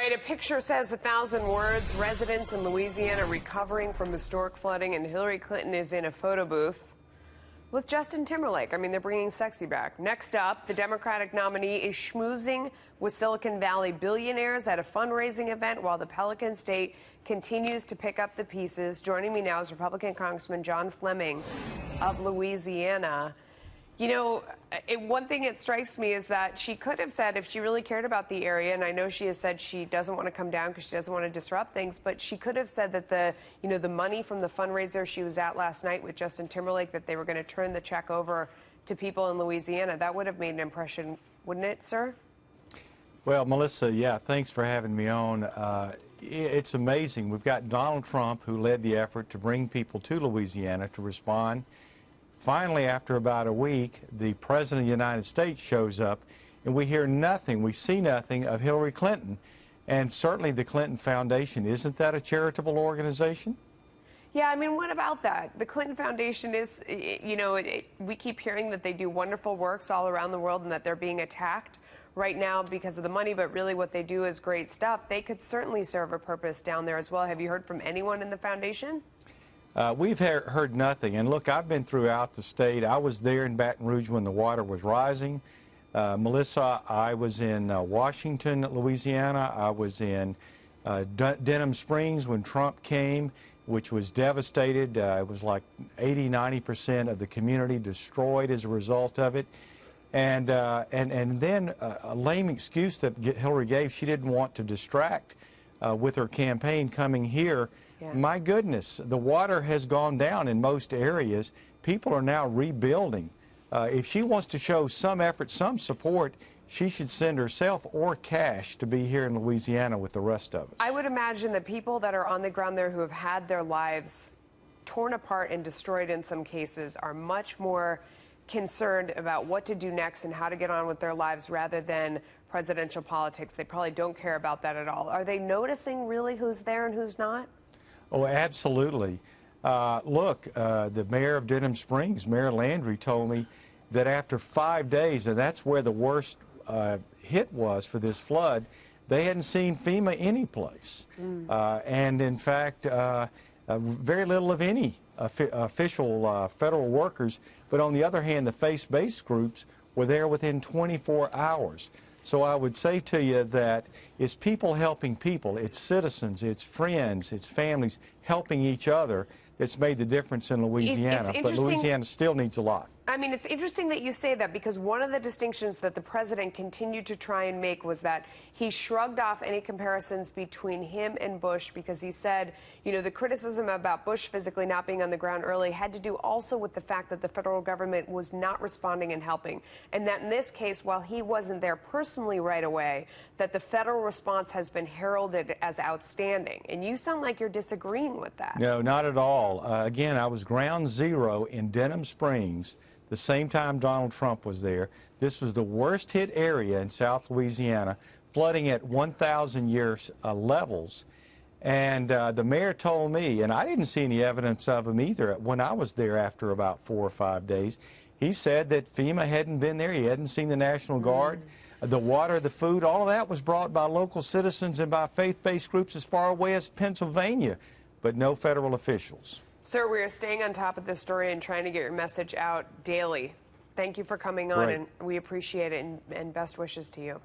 right, a picture says 1,000 words. Residents in Louisiana recovering from historic flooding, and Hillary Clinton is in a photo booth with Justin Timberlake. I mean, they're bringing sexy back. Next up, the Democratic nominee is schmoozing with Silicon Valley billionaires at a fundraising event while the Pelican State continues to pick up the pieces. Joining me now is Republican Congressman John Fleming of Louisiana. You know, one thing that strikes me is that she could have said if she really cared about the area, and I know she has said she doesn't want to come down because she doesn't want to disrupt things, but she could have said that the money from the fundraiser she was at last night with Justin Timberlake, that they were going to turn the check over to people in Louisiana. That would have made an impression, wouldn't it, sir? Well, Melissa, yeah, thanks for having me on. It's amazing. We've got Donald Trump, who led the effort to bring people to Louisiana to respond. Finally, after about a week, the President of the United States shows up, and we hear nothing, we see nothing of Hillary Clinton. And certainly the Clinton Foundation, isn't that a charitable organization? Yeah, I mean, what about that? The Clinton Foundation is, you know, we keep hearing that they do wonderful works all around the world and that they're being attacked right now because of the money, but really what they do is great stuff. They could certainly serve a purpose down there as well. Have you heard from anyone in the foundation? We've heard nothing. And look, I've been throughout the state. I was there in Baton Rouge when the water was rising. Melissa, I was in Washington, Louisiana. I was in Denham Springs when Trump came, which was devastated. It was like 80–90% of the community destroyed as a result of it. And then a lame excuse that Hillary gave, she didn't want to distract with her campaign coming here. Yeah. My goodness, the water has gone down in most areas. People are now rebuilding. If she wants to show some effort, some support, she should send herself or cash to be here in Louisiana with the rest of us. I would imagine that people that are on the ground there who have had their lives torn apart and destroyed in some cases are much more concerned about what to do next and how to get on with their lives rather than presidential politics. They probably don't care about that at all. Are they noticing really who's there and who's not? Oh, absolutely. Look, the mayor of Denham Springs, Mayor Landry, told me that after 5 days, and that's where the worst hit was for this flood, they hadn't seen FEMA anyplace. And in fact, very little of any official federal workers, but on the other hand, the faith-based groups were there within 24 hours. So I would say to you that it's people helping people, it's citizens, it's friends, it's families helping each other that's made the difference in Louisiana. But Louisiana still needs a lot. I mean, it's interesting that you say that because one of the distinctions that the president continued to try and make was that he shrugged off any comparisons between him and Bush because he said, you know, the criticism about Bush physically not being on the ground early had to do also with the fact that the federal government was not responding and helping. And that in this case, while he wasn't there personally right away, that the federal response has been heralded as outstanding. And you sound like you're disagreeing with that. No, not at all. Again, I was ground zero in Denham Springs the same time Donald Trump was there. This was the worst hit area in South Louisiana, flooding at 1,000-year levels. And the mayor told me, and I didn't see any evidence of him either when I was there after about 4 or 5 days, he said that FEMA hadn't been there, he hadn't seen the National Guard. The water, the food, all of that was brought by local citizens and by faith-based groups as far away as Pennsylvania, but no federal officials. Sir, we are staying on top of this story and trying to get your message out daily. Thank you for coming on, and we appreciate it, and best wishes to you.